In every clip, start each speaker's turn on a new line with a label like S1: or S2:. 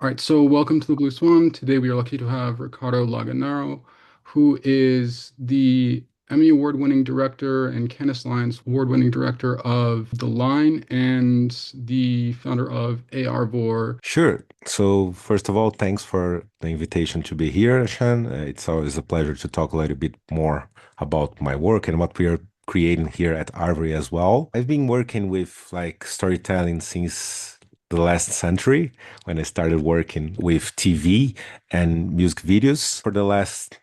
S1: All right, so welcome to the Blue Swan. Today we are lucky to have Ricardo Laganaro, who is the Emmy Award-winning director and Cannes Lions Award-winning director of The Line and the founder of ARVORE.
S2: Sure. So, first of all, thanks for the invitation to be here, Shan. It's always a pleasure to talk a little bit more about my work and what we are creating here at ARVORE as well. I've been working with storytelling since the last century when I started working with TV and music videos for the last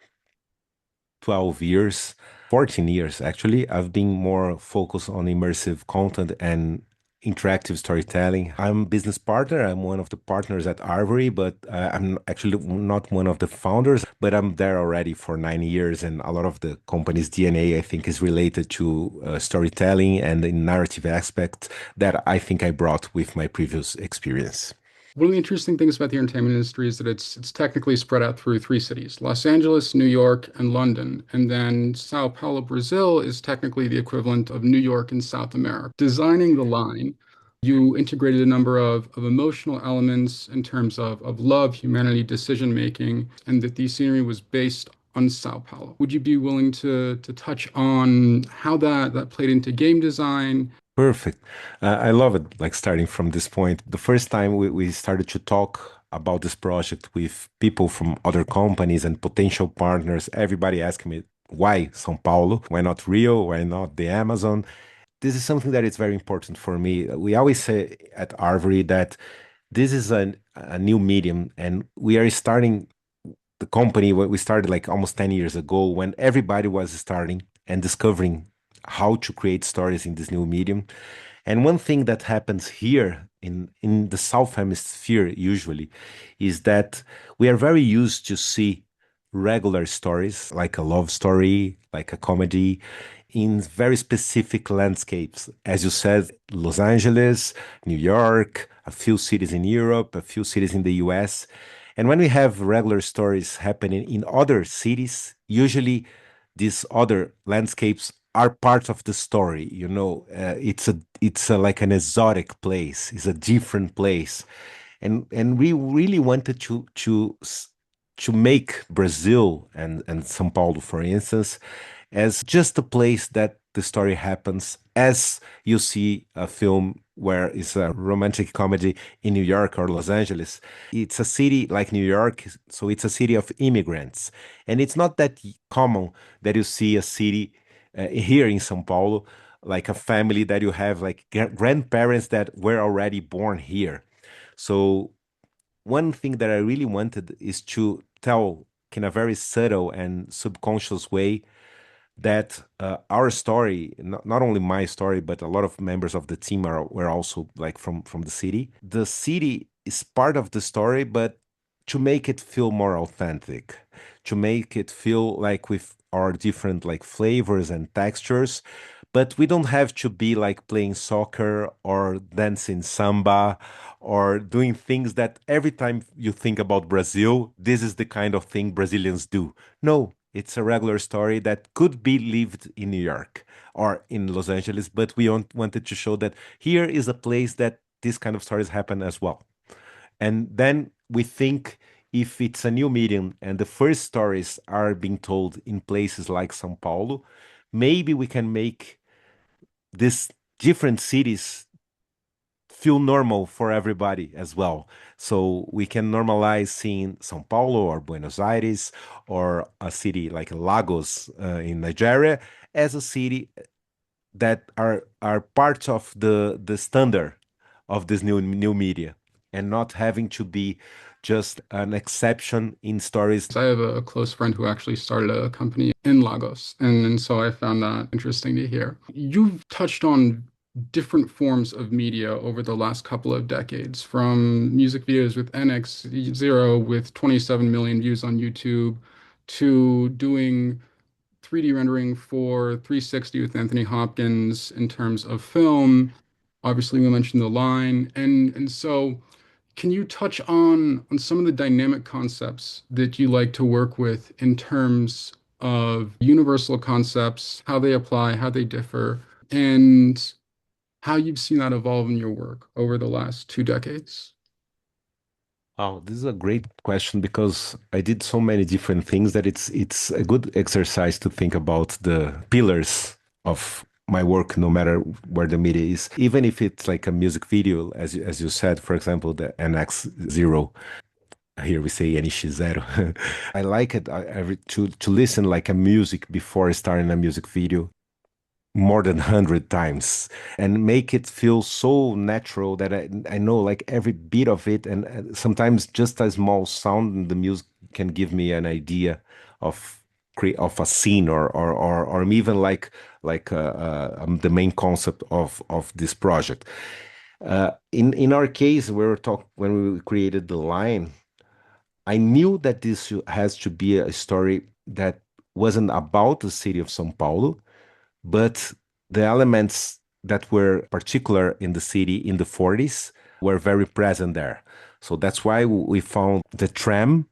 S2: 12 years, 14 years actually. I've been more focused on immersive content and interactive storytelling. I'm a business partner. I'm one of the partners at Arvory, but I'm actually not one of the founders, but I'm there already for 9 years. And a lot of the company's DNA, I think, is related to storytelling and the narrative aspect that I think I brought with my previous experience.
S1: One of the interesting things about the entertainment industry is that it's technically spread out through three cities, Los Angeles, New York, and London. And then Sao Paulo, Brazil is technically the equivalent of New York in South America. Designing the line, you integrated a number of emotional elements in terms of love, humanity, decision making, and that the scenery was based on Sao Paulo. Would you be willing to touch on how that played into game design?
S2: Perfect. I love it, like starting from this point. The first time we started to talk about this project with people from other companies and potential partners, everybody asked me, why São Paulo? Why not Rio? Why not the Amazon? This is something that is very important for me. We always say at Arvory that this is a new medium, and we are starting the company. We started like almost 10 years ago when everybody was starting and discovering how to create stories in this new medium. And one thing that happens here in the South Hemisphere usually is that we are very used to see regular stories, like a love story, like a comedy, in very specific landscapes. As you said, Los Angeles, New York, a few cities in Europe, a few cities in the US. And when we have regular stories happening in other cities, usually these other landscapes are part of the story. It's like an exotic place. It's a different place, and we really wanted to make Brazil and São Paulo, for instance, as just a place that the story happens, as you see a film where it's a romantic comedy in New York or Los Angeles. It's a city like New York, so it's a city of immigrants. And it's not that common that you see a city here in São Paulo, like a family that you have like grandparents that were already born here. So one thing that I really wanted is to tell in a very subtle and subconscious way that our story, not only my story, but a lot of members of the team were also like from the city. The city is part of the story, but to make it feel more authentic, to make it feel like with our different like flavors and textures, but we don't have to be like playing soccer or dancing samba or doing things that every time you think about Brazil, this is the kind of thing Brazilians do. No, it's a regular story that could be lived in New York or in Los Angeles, but we wanted to show that here is a place that these kind of stories happen as well. And then we think if it's a new medium and the first stories are being told in places like São Paulo, maybe we can make these different cities feel normal for everybody as well. So we can normalize seeing São Paulo or Buenos Aires or a city like Lagos in Nigeria as a city that are part of the standard of this new media and not having to be just an exception in stories.
S1: I have a close friend who actually started a company in Lagos, and so I found that interesting to hear. You've touched on different forms of media over the last couple of decades, from music videos with NX0 with 27 million views on YouTube to doing 3D rendering for 360 with Anthony Hopkins in terms of film. Obviously, we mentioned The Line, and so can you touch on some of the dynamic concepts that you like to work with in terms of universal concepts, how they apply, how they differ, and how you've seen that evolve in your work over the last 2 decades?
S2: Oh, this is a great question because I did so many different things that it's a good exercise to think about the pillars of my work, no matter where the media is. Even if it's like a music video, as you said, for example, the NX0. Here we say NX0. I like it to listen like a music before starting a music video more than 100 times and make it feel so natural that I know like every bit of it. And sometimes just a small sound in the music can give me an idea of of a scene or even the main concept of this project. In our case, we were talk when we created the line. I knew that this has to be a story that wasn't about the city of São Paulo, but the elements that were particular in the city in the 40s were very present there. So that's why we found the tram.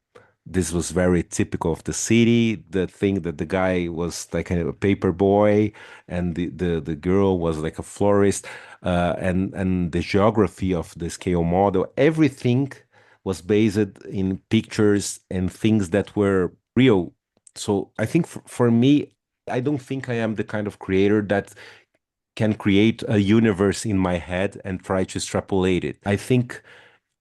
S2: This was very typical of the city. The thing that the guy was like a paper boy and the girl was like a florist, and the geography of the scale model, everything was based in pictures and things that were real. So I think for me, I don't think I am the kind of creator that can create a universe in my head and try to extrapolate it. I think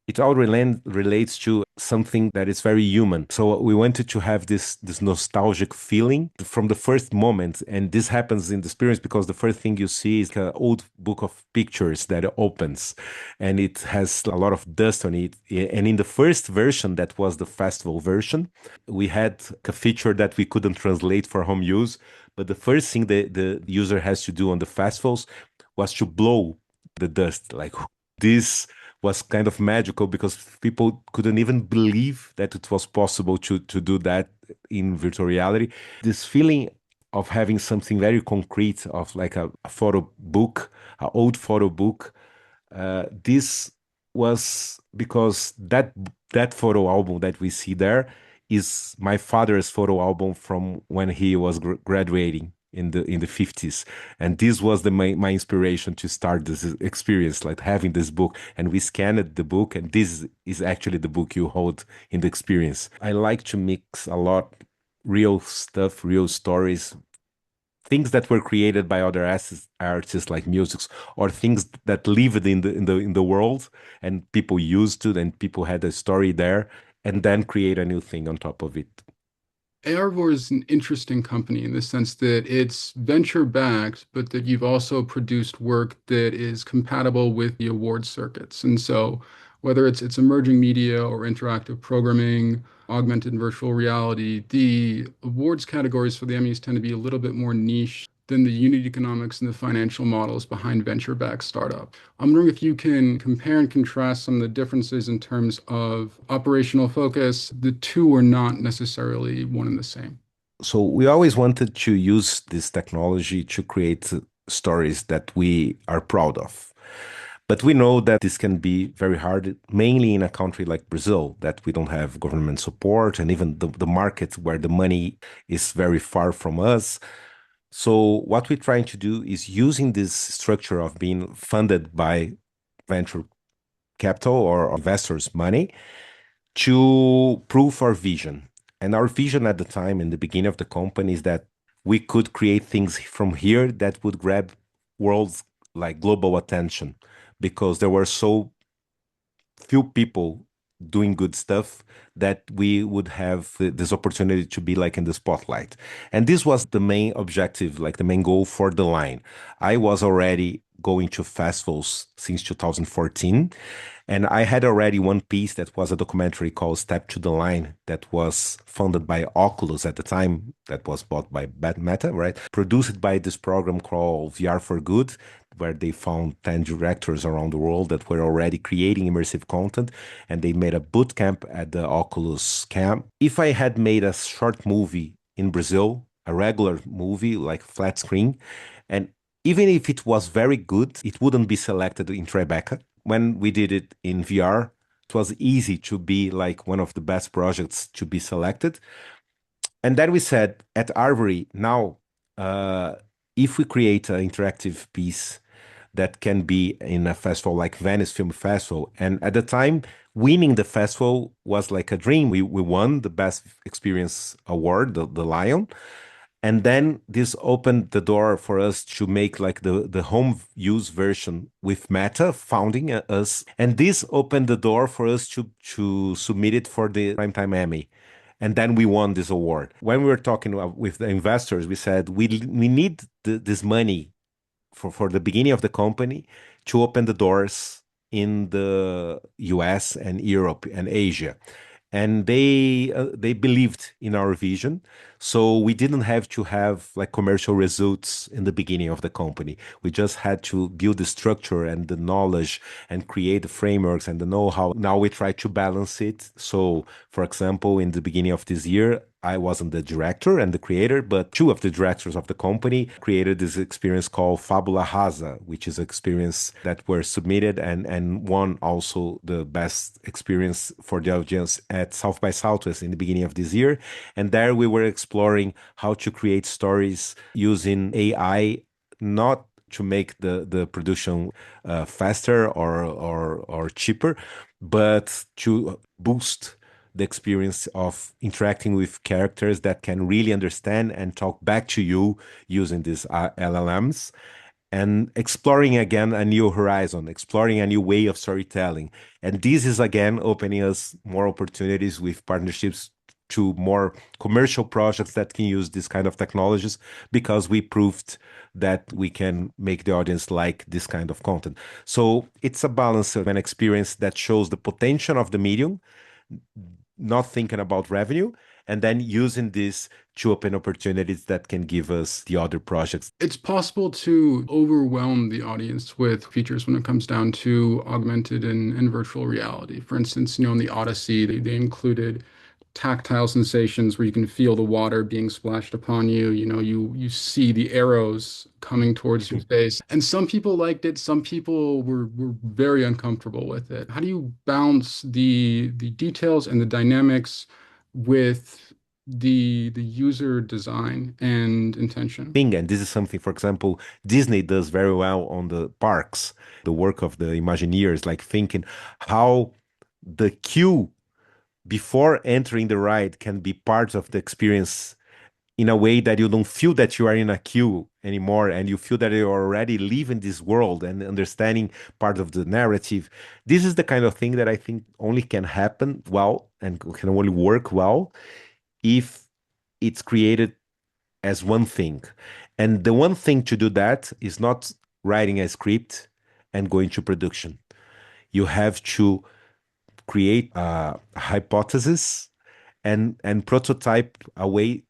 S2: it all relates to something that is very human. So we wanted to have this nostalgic feeling from the first moment, and this happens in the experience because the first thing you see is an old book of pictures that opens, and it has a lot of dust on it. And in the first version, that was the festival version, we had a feature that we couldn't translate for home use. But the first thing the user has to do on the festivals was to blow the dust. Like this was kind of magical because people couldn't even believe that it was possible to do that in virtual reality. This feeling of having something very concrete, of like a photo book, an old photo book. This was because that photo album that we see there is my father's photo album from when he was graduating in the 50s, and this was my inspiration to start this experience, like having this book. And we scanned the book, and this is actually the book you hold in the experience. I like to mix a lot real stuff, real stories, things that were created by other artists like musics, or things that lived in the world and people used to, and people had a story there, and then create a new thing on top of it.
S1: ARVORE is an interesting company in the sense that it's venture backed, but that you've also produced work that is compatible with the award circuits. And so, whether it's emerging media or interactive programming, augmented and virtual reality, the awards categories for the Emmys tend to be a little bit more niche than the unit economics and the financial models behind venture-backed startup. I'm wondering if you can compare and contrast some of the differences in terms of operational focus. The two are not necessarily one and the same.
S2: So we always wanted to use this technology to create stories that we are proud of. But we know that this can be very hard, mainly in a country like Brazil, that we don't have government support, and even the market where the money is very far from us. So what we're trying to do is using this structure of being funded by venture capital or investors' money to prove our vision. And our vision at the time, in the beginning of the company, is that we could create things from here that would grab world's like global attention, because there were so few people doing good stuff that we would have this opportunity to be like in the spotlight. And this was the main objective, like the main goal for the line. I was already going to festivals since 2014, and I had already one piece that was a documentary called Step to the Line that was funded by Oculus at the time, that was bought by Bad Meta, right? Produced by this program called VR for Good, where they found 10 directors around the world that were already creating immersive content, and they made a boot camp at the Oculus camp. If I had made a short movie in Brazil, a regular movie like flat screen, and even if it was very good, it wouldn't be selected in Tribeca. When we did it in VR, it was easy to be like one of the best projects to be selected. And then we said at ARVORE, now, if we create an interactive piece, that can be in a festival like Venice Film Festival. And at the time, winning the festival was like a dream. We won the Best Experience Award, the Lion. And then this opened the door for us to make like the home use version with Meta founding us. And this opened the door for us to submit it for the Primetime Emmy. And then we won this award. When we were talking with the investors, we said we need this money for the beginning of the company to open the doors in the US and Europe and Asia. And they believed in our vision, so we didn't have to have like commercial results in the beginning of the company. We just had to build the structure and the knowledge and create the frameworks and the know-how. Now we try to balance it. So for example, in the beginning of this year, I wasn't the director and the creator, but two of the directors of the company created this experience called Fabula Rasa, which is an experience that were submitted and won also the best experience for the audience at South by Southwest in the beginning of this year. And there we were exploring how to create stories using AI, not to make the production faster or cheaper, but to boost the experience of interacting with characters that can really understand and talk back to you using these LLMs and exploring again a new horizon, exploring a new way of storytelling. And this is again opening us more opportunities with partnerships to more commercial projects that can use this kind of technologies because we proved that we can make the audience like this kind of content. So it's a balance of an experience that shows the potential of the medium, not thinking about revenue, and then using this to open opportunities that can give us the other projects.
S1: It's possible to overwhelm the audience with features when it comes down to augmented and virtual reality. For instance, in the Odyssey, they included tactile sensations where you can feel the water being splashed upon you. You see the arrows coming towards your face. And some people liked it, some people were very uncomfortable with it. How do you balance the details and the dynamics with the user design and intention?
S2: And this is something, for example, Disney does very well on the parks, the work of the Imagineers, like thinking how the queue before entering the ride can be part of the experience in a way that you don't feel that you are in a queue anymore and you feel that you're already living this world and understanding part of the narrative. This is the kind of thing that I think only can happen well and can only work well if it's created as one thing. And the one thing to do that is not writing a script and going to production. You have to create a hypothesis and prototype a way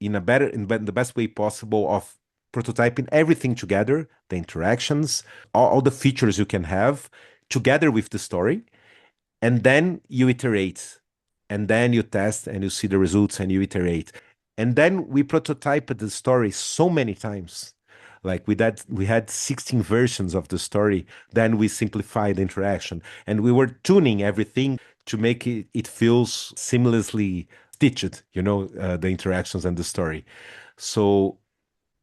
S2: in the best way possible of prototyping everything together, the interactions, all the features you can have together with the story, and then you iterate, and then you test and you see the results and you iterate. And then we prototyped the story so many times. Like we had 16 versions of the story. Then we simplified the interaction and we were tuning everything to make it feels seamlessly stitched, the interactions and the story. So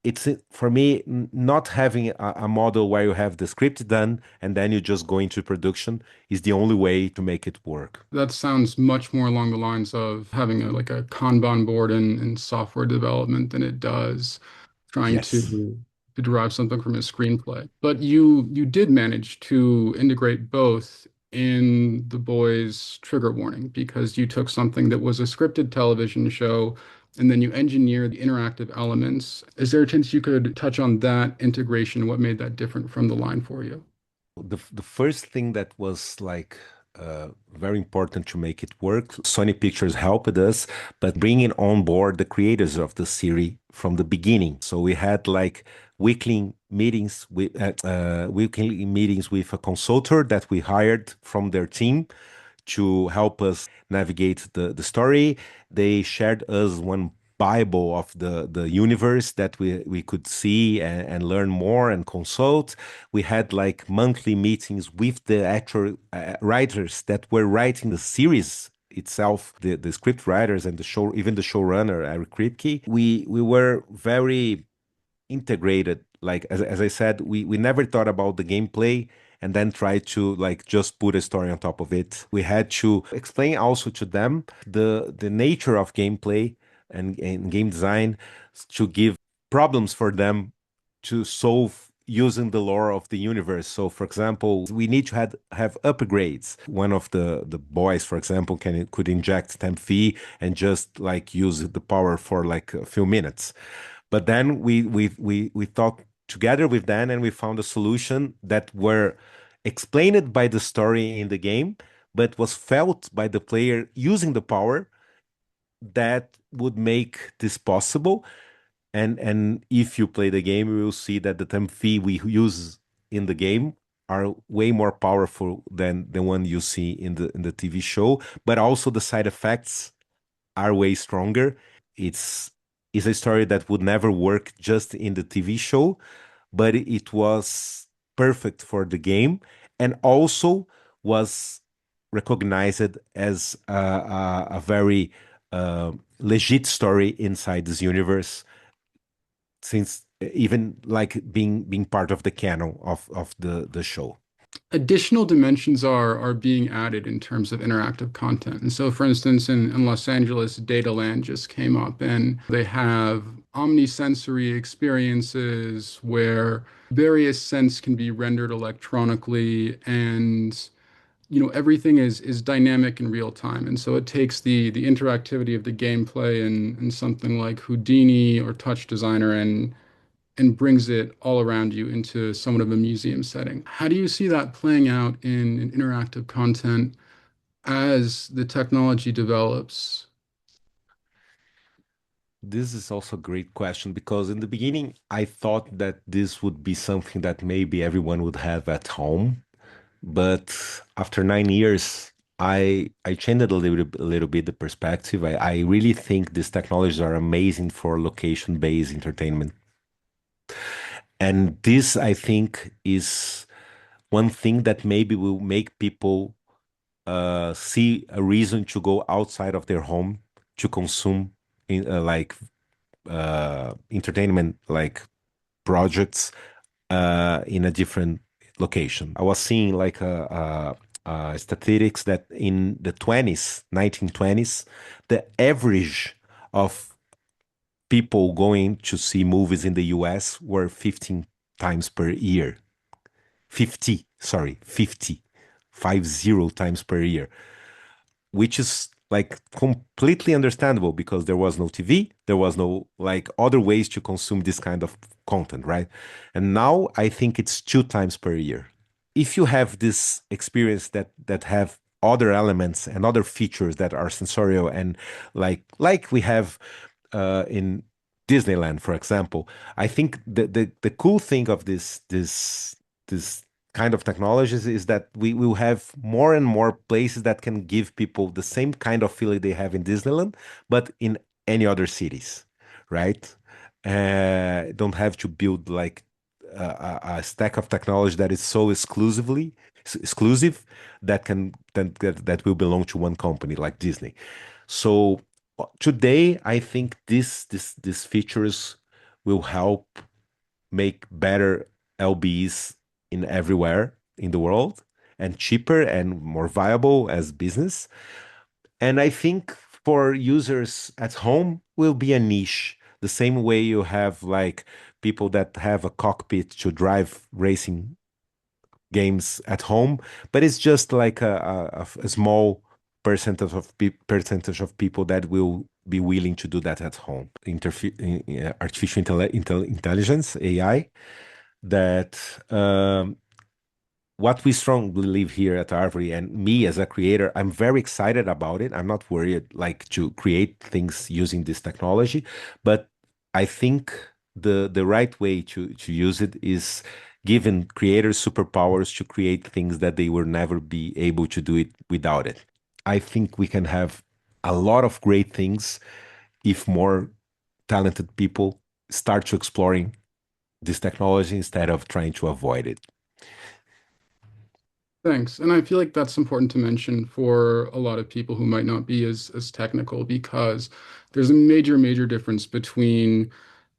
S2: it's for me not having a model where you have the script done and then you just go into production is the only way to make it work.
S1: That sounds much more along the lines of having like a Kanban board in software development than it does trying
S2: Yes.
S1: to derive something from a screenplay. But you did manage to integrate both in The Boys Trigger Warning because you took something that was a scripted television show and then you engineered the interactive elements. Is there a chance you could touch on that integration, what made that different from the line for you?
S2: The first thing that was like very important to make it work, Sony Pictures helped us, but bringing on board the creators of the series from the beginning. So we had like weekly meetings with a consultant that we hired from their team to help us navigate the story. They shared us one Bible of the universe that we could see and learn more and consult. We had like monthly meetings with the actual writers that were writing the series itself, the script writers and the show, even the showrunner Eric Kripke. We were very integrated like as I said, we never thought about the gameplay and then try to like just put a story on top of it. We had to explain also to them the nature of gameplay and game design to give problems for them to solve using the lore of the universe. So, for example, we need to have upgrades. One of the boys, for example, could inject temp fee and just like use the power for like a few minutes. But then we talked together with Dan and we found a solution that were explained by the story in the game, but was felt by the player using the power that would make this possible. And if you play the game, you will see that the temp fee we use in the game are way more powerful than the one you see in the TV show. But also the side effects are way stronger. It's is a story that would never work just in the TV show, but it was perfect for the game and also was recognized as a very legit story inside this universe, since even like being part of the canon of the show.
S1: Additional dimensions are being added in terms of interactive content. And so, for instance, in Los Angeles, Dataland just came up, and they have omnisensory experiences where various scents can be rendered electronically, and everything is dynamic in real time. And so it takes the interactivity of the gameplay and something like Houdini or Touch Designer and brings it all around you into somewhat of a museum setting. How do you see that playing out in interactive content as the technology develops?
S2: This is also a great question because in the beginning I thought that this would be something that maybe everyone would have at home, but after 9 years, I changed a little bit the perspective. I really think these technologies are amazing for location-based entertainment, and this I think is one thing that maybe will make people see a reason to go outside of their home to consume like entertainment like projects in a different location. I was seeing like statistics that in the 20s, 1920s, the average of people going to see movies in the US were 15 times per year. 50, sorry, 50 times per year, which is like completely understandable because there was no TV, there was no like other ways to consume this kind of content, right? And now I think it's 2 times per year. If you have this experience that have other elements and other features that are sensorial and like we have in Disneyland, for example, I think the cool thing of this kind of technologies is that we will have more and more places that can give people the same kind of feeling they have in Disneyland, but in any other cities, right? Don't have to build like a stack of technology that is so exclusive that that will belong to one company like Disney. So today, I think these features will help make better LBs in everywhere in the world and cheaper and more viable as business. And I think for users at home will be a niche. The same way you have like people that have a cockpit to drive racing games at home, but it's just like a small percentage of people that will be willing to do that at home. Artificial intelligence, AI, that what we strongly believe here at ARVORE and me as a creator, I'm very excited about it. I'm not worried like to create things using this technology, but I think the right way to use it is giving creators superpowers to create things that they will never be able to do it without it. I think we can have a lot of great things if more talented people start to exploring this technology instead of trying to avoid it.
S1: Thanks. And I feel like that's important to mention for a lot of people who might not be as technical because there's a major difference between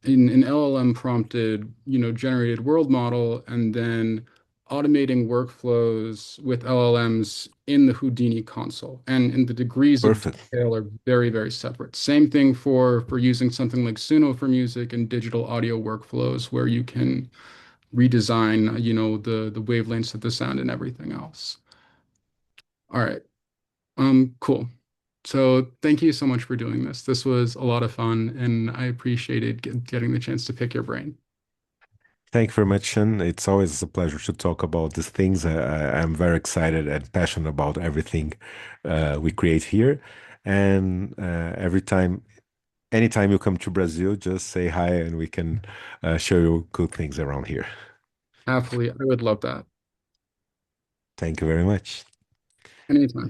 S1: an LLM prompted, generated world model, and then automating workflows with LLMs in the Houdini console. And the degrees of
S2: Perfect.
S1: detail are very, very separate. Same thing for using something like Suno for music and digital audio workflows where you can redesign, the wavelengths of the sound and everything else. All right. Cool. So thank you so much for doing this. This was a lot of fun, and I appreciated getting the chance to pick your brain.
S2: Thank you very much, Sean. It's always a pleasure to talk about these things. I'm very excited and passionate about everything we create here. And anytime you come to Brazil, just say hi and we can show you good things around here.
S1: Happily, I would love that.
S2: Thank you very much.
S1: Anytime.